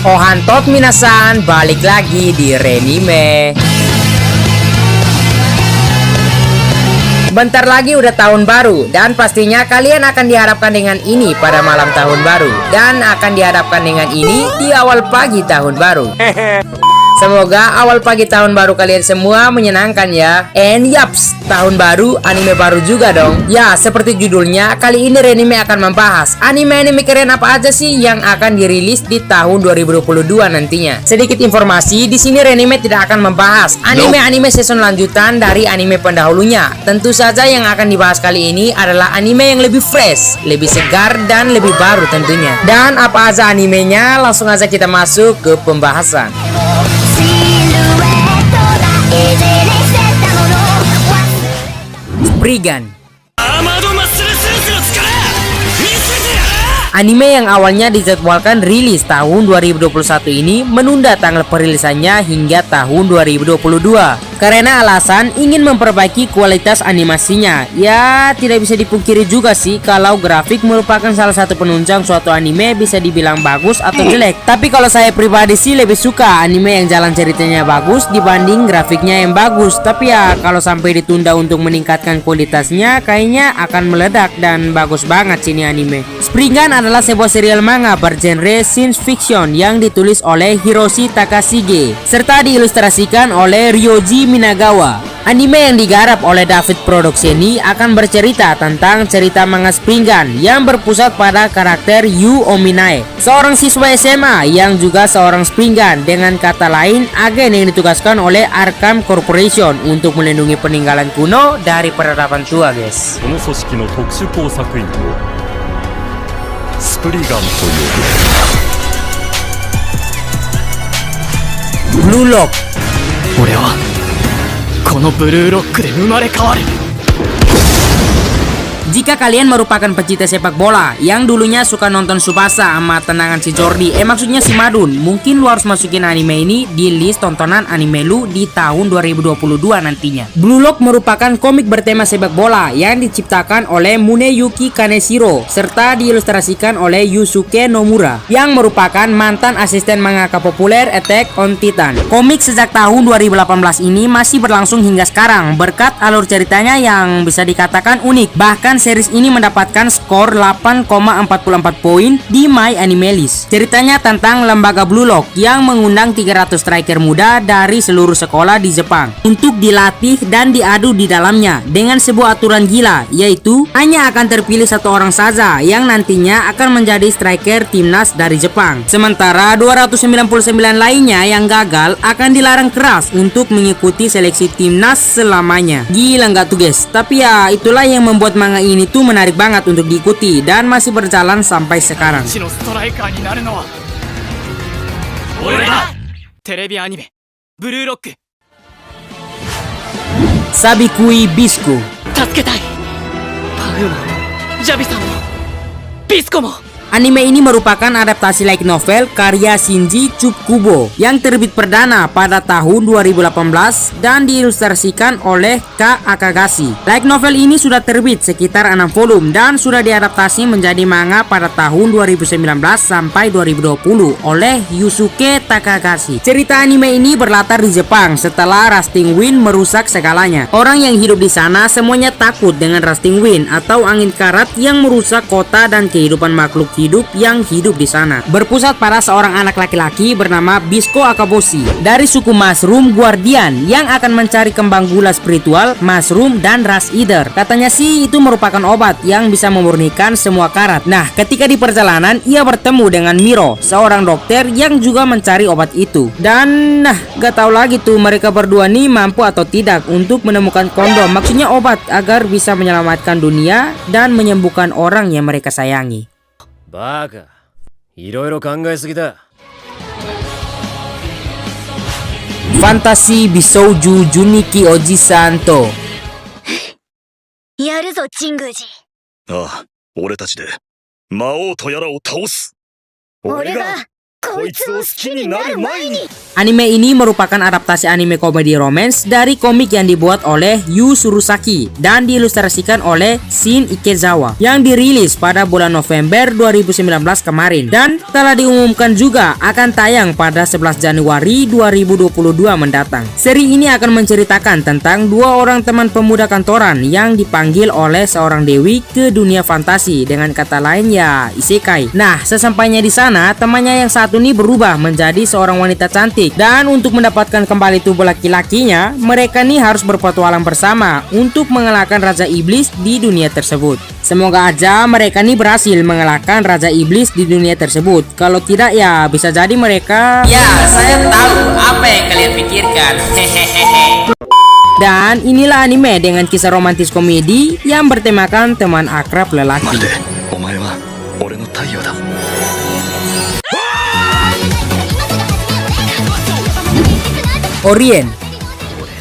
Ohantot minasan, balik lagi di Renime. Bentar lagi udah tahun baru, dan pastinya kalian akan dihadapkan dengan ini pada malam tahun baru, dan akan dihadapkan dengan ini di awal pagi tahun baru. Semoga awal pagi tahun baru kalian semua menyenangkan ya. And yaps, tahun baru, anime baru juga dong. Ya, seperti judulnya, kali ini Renime akan membahas anime-anime keren apa aja sih yang akan dirilis di tahun 2022 nantinya. Sedikit informasi, di sini Renime tidak akan membahas anime-anime season lanjutan dari anime pendahulunya. Tentu saja yang akan dibahas kali ini adalah anime yang lebih fresh, lebih segar, dan lebih baru tentunya. Dan apa aja animenya, langsung aja kita masuk ke pembahasan. Spriggan. Anime yang awalnya dijadwalkan rilis tahun 2021 ini menunda tanggal perilisannya hingga tahun 2022 karena alasan ingin memperbaiki kualitas animasinya. Ya, tidak bisa dipungkiri juga sih kalau grafik merupakan salah satu penunjang suatu anime bisa dibilang bagus atau jelek. Tapi kalau saya pribadi sih lebih suka anime yang jalan ceritanya bagus dibanding grafiknya yang bagus. Tapi ya kalau sampai ditunda untuk meningkatkan kualitasnya, kayaknya akan meledak dan bagus banget sih ini anime. Spriggan adalah sebuah serial manga bergenre science fiction yang ditulis oleh Hiroshi Takashige serta diilustrasikan oleh Ryoji Minagawa. Anime yang digarap oleh David Production ini akan bercerita tentang cerita manga Spriggan yang berpusat pada karakter Yu Ominae, seorang siswa SMA yang juga seorang Spriggan. Dengan kata lain, agen yang ditugaskan oleh Arkham Corporation untuk melindungi peninggalan kuno dari peradaban tua, guys. Blue Lock. 俺はこのブルーロックで生まれ変わる。 Jika kalian merupakan pecinta sepak bola yang dulunya suka nonton Tsubasa sama tendangan si Jordi, maksudnya si Madun, mungkin lu harus masukin anime ini di list tontonan anime lu di tahun 2022 nantinya. Blue Lock merupakan komik bertema sepak bola yang diciptakan oleh Muneyuki Kaneshiro serta diilustrasikan oleh Yusuke Nomura yang merupakan mantan asisten mangaka populer Attack on Titan. Komik sejak tahun 2018 ini masih berlangsung hingga sekarang berkat alur ceritanya yang bisa dikatakan unik. Bahkan series ini mendapatkan skor 8,44 poin di My Anime List. Ceritanya tentang lembaga Blue Lock yang mengundang 300 striker muda dari seluruh sekolah di Jepang untuk dilatih dan diadu di dalamnya dengan sebuah aturan gila, yaitu hanya akan terpilih satu orang saja yang nantinya akan menjadi striker timnas dari Jepang. Sementara 299 lainnya yang gagal akan dilarang keras untuk mengikuti seleksi timnas selamanya. Gila nggak tuh guys? Tapi ya itulah yang membuat manga ini tuh menarik banget untuk diikuti dan masih berjalan sampai sekarang. Sabikui Bisco. Anime ini merupakan adaptasi light novel karya Shinji Tsukubo yang terbit perdana pada tahun 2018 dan diilustrasikan oleh K. Akagashi. Light novel ini sudah terbit sekitar 6 volume dan sudah diadaptasi menjadi manga pada tahun 2019 sampai 2020 oleh Yusuke Takagashi. Cerita anime ini berlatar di Jepang setelah Rusting Wind merusak segalanya. Orang yang hidup di sana semuanya takut dengan Rusting Wind atau angin karat yang merusak kota dan kehidupan makhluk hidup yang hidup di sana. Berpusat pada seorang anak laki-laki bernama Bisco Akaboshi dari suku Mushroom Guardian yang akan mencari kembang gula spiritual, mushroom, dan Rush Eater. Katanya sih itu merupakan obat yang bisa memurnikan semua karat. Nah, ketika di perjalanan ia bertemu dengan Miro, seorang dokter yang juga mencari obat itu. Dan nah, gak tahu lagi tuh mereka berdua nih mampu atau tidak untuk menemukan kondom, maksudnya obat agar bisa menyelamatkan dunia dan menyembuhkan orang yang mereka sayangi. バカ、いろいろ考えすぎだ。 Fantasy Bisouju Juniki Oji-san to やるぞ神宮寺。ああ、俺たちで魔王とやらを倒す。俺がここいつを好きになる前に Anime ini merupakan adaptasi anime komedi romance dari komik yang dibuat oleh Yu Surusaki dan diilustrasikan oleh Shin Ikezawa yang dirilis pada bulan November 2019 kemarin dan telah diumumkan juga akan tayang pada 11 Januari 2022 mendatang. Seri ini akan menceritakan tentang dua orang teman pemuda kantoran yang dipanggil oleh seorang dewi ke dunia fantasi, dengan kata lain ya isekai. Nah, sesampainya di sana, temannya yang satu ini berubah menjadi seorang wanita cantik. Dan untuk mendapatkan kembali tubuh laki-lakinya, mereka nih harus berpetualang bersama untuk mengalahkan Raja Iblis di dunia tersebut. Semoga aja mereka nih berhasil mengalahkan Raja Iblis di dunia tersebut. Kalau tidak ya bisa jadi mereka... Ya, saya tahu apa yang kalian pikirkan. Hehehe. Dan inilah anime dengan kisah romantis komedi yang bertemakan teman akrab lelaki. 待て、お前は俺の太陽だ Orien.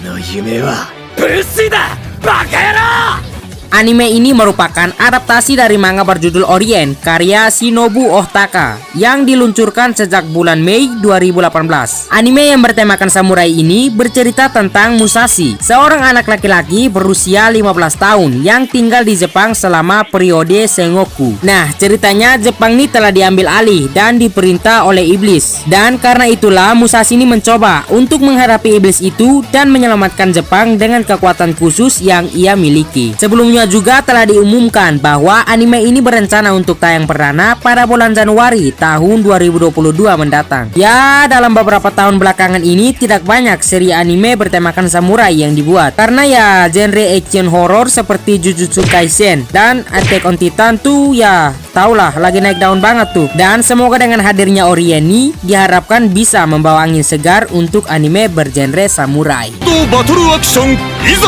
俺の夢はブルース・リーだバカ野郎 Anime ini merupakan adaptasi dari manga berjudul Orien karya Shinobu Ohtaka yang diluncurkan sejak bulan Mei 2018. Anime yang bertemakan samurai ini bercerita tentang Musashi, seorang anak laki-laki berusia 15 tahun yang tinggal di Jepang selama periode Sengoku. Nah, ceritanya Jepang ini telah diambil alih dan diperintah oleh iblis. Dan karena itulah Musashi ini mencoba untuk menghadapi iblis itu dan menyelamatkan Jepang dengan kekuatan khusus yang ia miliki. Sebelumnya juga telah diumumkan bahwa anime ini berencana untuk tayang perdana pada bulan Januari tahun 2022 mendatang. Ya, dalam beberapa tahun belakangan ini tidak banyak seri anime bertemakan samurai yang dibuat, karena ya genre action horror seperti Jujutsu Kaisen dan Attack on Titan tuh ya taulah lagi naik daun banget tuh. Dan semoga dengan hadirnya Orien ini diharapkan bisa membawa angin segar untuk anime bergenre samurai. バトルアクションいざ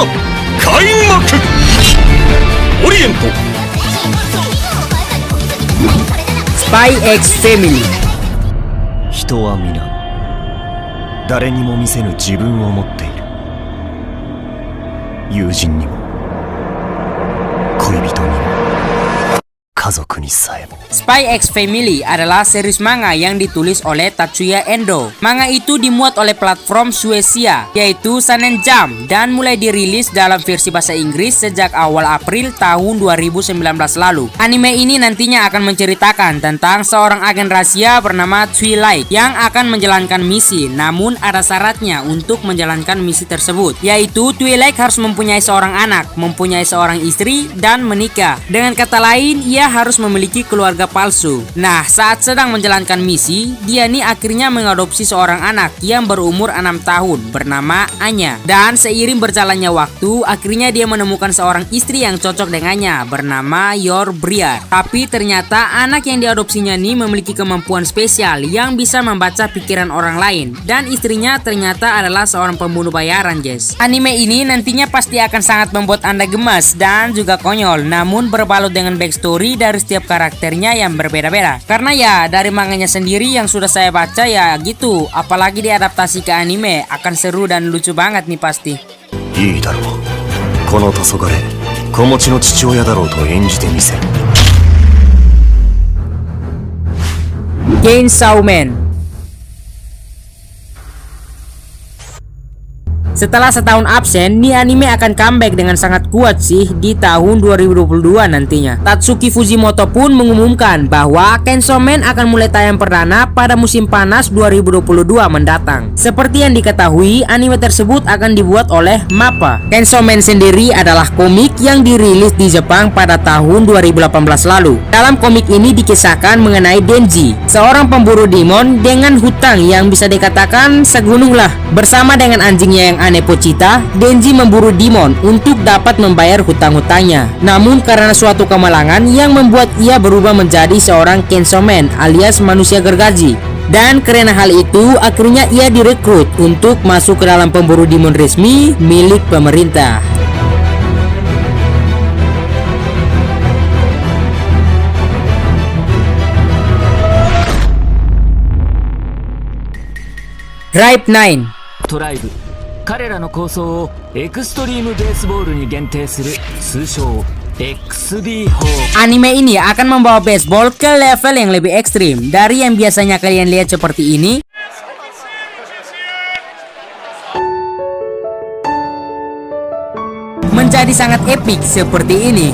開幕オリエント Spy X Family. 人は皆誰にも見せぬ自分を持っている。友人にも恋人にも家族にさえも。 Spy X Family adalah series manga yang ditulis oleh Tatsuya Endo. Manga itu dimuat oleh platform Shueisha, yaitu Shonen Jump, dan mulai dirilis dalam versi bahasa Inggris sejak awal April tahun 2019 lalu. Anime ini nantinya akan menceritakan tentang seorang agen rahasia bernama Twilight yang akan menjalankan misi, namun ada syaratnya untuk menjalankan misi tersebut, yaitu Twilight harus mempunyai seorang anak, mempunyai seorang istri, dan menikah. Dengan kata lain, ia harus memiliki keluarga palsu. Nah, saat sedang menjalankan misi, dia nih akhirnya mengadopsi seorang anak yang berumur 6 tahun bernama Anya. Dan seiring berjalannya waktu, akhirnya dia menemukan seorang istri yang cocok dengannya bernama Yor Briar. Tapi ternyata anak yang diadopsinya nih memiliki kemampuan spesial yang bisa membaca pikiran orang lain, dan istrinya ternyata adalah seorang pembunuh bayaran, guys. Anime ini nantinya pasti akan sangat membuat Anda gemas dan juga konyol, namun berbalut dengan backstory dari setiap karakternya yang berbeda-beda. Karena ya dari manganya sendiri yang sudah saya baca ya gitu, apalagi diadaptasi ke anime akan seru dan lucu banget nih pasti. いいだろう。この黄昏子持ちの父親だろうと演じてみせる。 Chainsaw Man. Setelah setahun absen, nih anime akan comeback dengan sangat kuat sih di tahun 2022 nantinya. Tatsuki Fujimoto pun mengumumkan bahwa Chainsaw Man akan mulai tayang perdana pada musim panas 2022 mendatang. Seperti yang diketahui, anime tersebut akan dibuat oleh MAPPA. Chainsaw Man sendiri adalah komik yang dirilis di Jepang pada tahun 2018 lalu. Dalam komik ini dikisahkan mengenai Denji, seorang pemburu demon dengan hutang yang bisa dikatakan segunung lah. Bersama dengan anjingnya yang aneh Pochita, Denji memburu demon untuk dapat membayar hutang-hutangnya. Namun karena suatu kemalangan yang membuat ia berubah menjadi seorang Chainsaw Man alias manusia gergaji. Dan karena hal itu, akhirnya ia direkrut untuk masuk ke dalam pemburu demon resmi milik pemerintah. Drive 9. トライブ彼らの構想をエクストリームベースボールに限定する通称 XB 砲 Anime ini akan membawa baseball ke level yang lebih ekstrim dari yang biasanya kalian lihat seperti ini. Menjadi sangat epik seperti ini.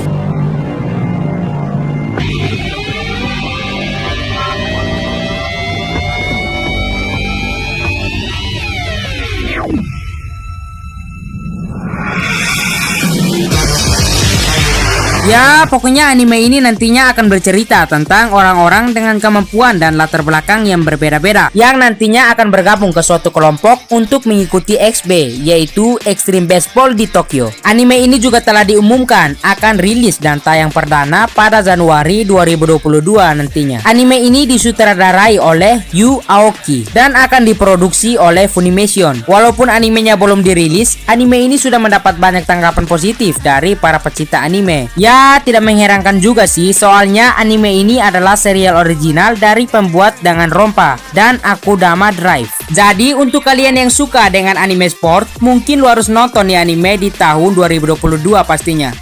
Ya, pokoknya anime ini nantinya akan bercerita tentang orang-orang dengan kemampuan dan latar belakang yang berbeda-beda yang nantinya akan bergabung ke suatu kelompok untuk mengikuti XB, yaitu Extreme Baseball di Tokyo. Anime ini juga telah diumumkan akan rilis dan tayang perdana pada Januari 2022 nantinya. Anime ini disutradarai oleh Yu Aoki dan akan diproduksi oleh Funimation. Walaupun animenya belum dirilis, anime ini sudah mendapat banyak tanggapan positif dari para pecinta anime. Ya, tidak mengherankan juga sih, soalnya anime ini adalah serial original dari pembuat Danganronpa dan Akudama Drive. Jadi untuk kalian yang suka dengan anime sport, mungkin lu harus nonton nih anime di tahun 2022 pastinya.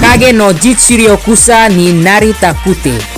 Kage no Jitsuryokusa ni Naritakute.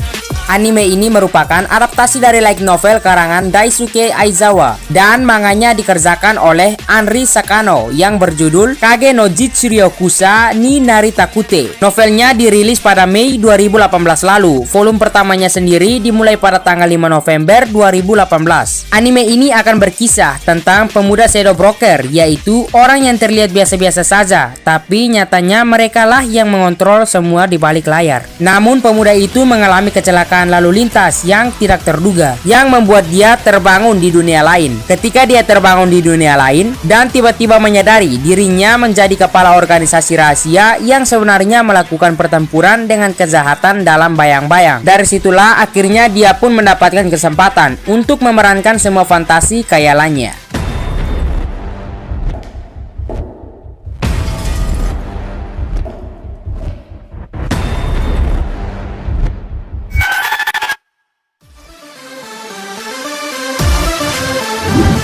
Anime ini merupakan adaptasi dari light novel karangan Daisuke Aizawa dan manganya dikerjakan oleh Anri Sakano yang berjudul Kage no Jitsuryokusa ni Naritakute. Novelnya dirilis pada Mei 2018 lalu. Volume pertamanya sendiri dimulai pada tanggal 5 November 2018. Anime ini akan berkisah tentang pemuda shadow broker, yaitu orang yang terlihat biasa-biasa saja, tapi nyatanya mereka lah yang mengontrol semua di balik layar. Namun pemuda itu mengalami kecelakaan lalu lintas yang tidak terduga yang membuat dia terbangun di dunia lain. Ketika dia terbangun di dunia lain dan tiba-tiba menyadari dirinya menjadi kepala organisasi rahasia yang sebenarnya melakukan pertempuran dengan kejahatan dalam bayang-bayang. Dari situlah akhirnya dia pun mendapatkan kesempatan untuk memerankan semua fantasi khayalannya.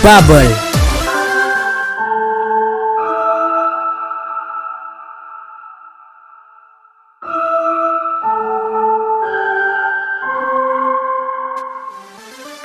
Bubble.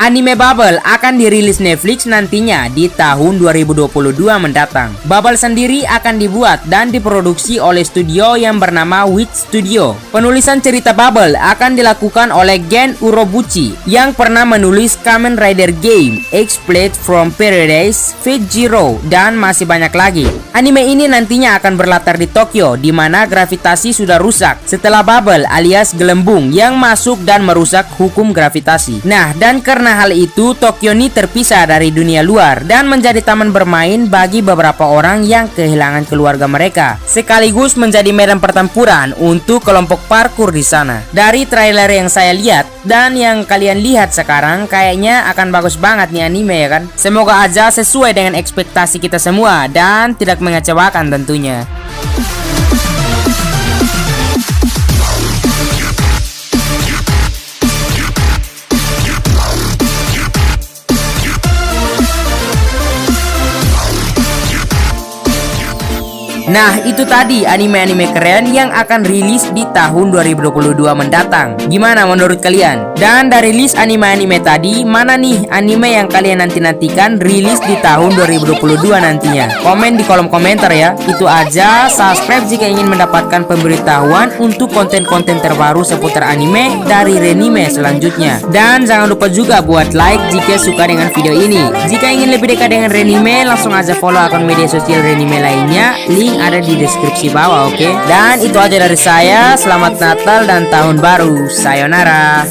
Anime Bubble akan dirilis Netflix nantinya di tahun 2022 mendatang. Bubble sendiri akan dibuat dan diproduksi oleh studio yang bernama Wit Studio. Penulisan cerita Bubble akan dilakukan oleh Gen Urobuchi yang pernah menulis Kamen Rider Game, X-Blade from Paradise, Fate Zero, dan masih banyak lagi. Anime ini nantinya akan berlatar di Tokyo, di mana gravitasi sudah rusak setelah Bubble alias gelembung yang masuk dan merusak hukum gravitasi. Nah, dan karena hal itu, Tokyo ini terpisah dari dunia luar dan menjadi taman bermain bagi beberapa orang yang kehilangan keluarga mereka, sekaligus menjadi medan pertempuran untuk kelompok parkur di sana. Dari trailer yang saya lihat dan yang kalian lihat sekarang, kayaknya akan bagus banget nih anime ya kan. Semoga aja sesuai dengan ekspektasi kita semua dan tidak mengecewakan tentunya. Nah, itu tadi anime-anime keren yang akan rilis di tahun 2022 mendatang. Gimana menurut kalian? Dan dari list anime-anime tadi, mana nih anime yang kalian nanti-nantikan rilis di tahun 2022 nantinya? Komen di kolom komentar ya. Itu aja, subscribe jika ingin mendapatkan pemberitahuan untuk konten-konten terbaru seputar anime dari Renime selanjutnya. Dan jangan lupa juga buat like jika suka dengan video ini. Jika ingin lebih dekat dengan Renime, langsung aja follow akun media sosial Renime lainnya. Link ada di deskripsi bawah, oke? Dan itu aja dari saya. Selamat Natal dan Tahun Baru. Sayonara.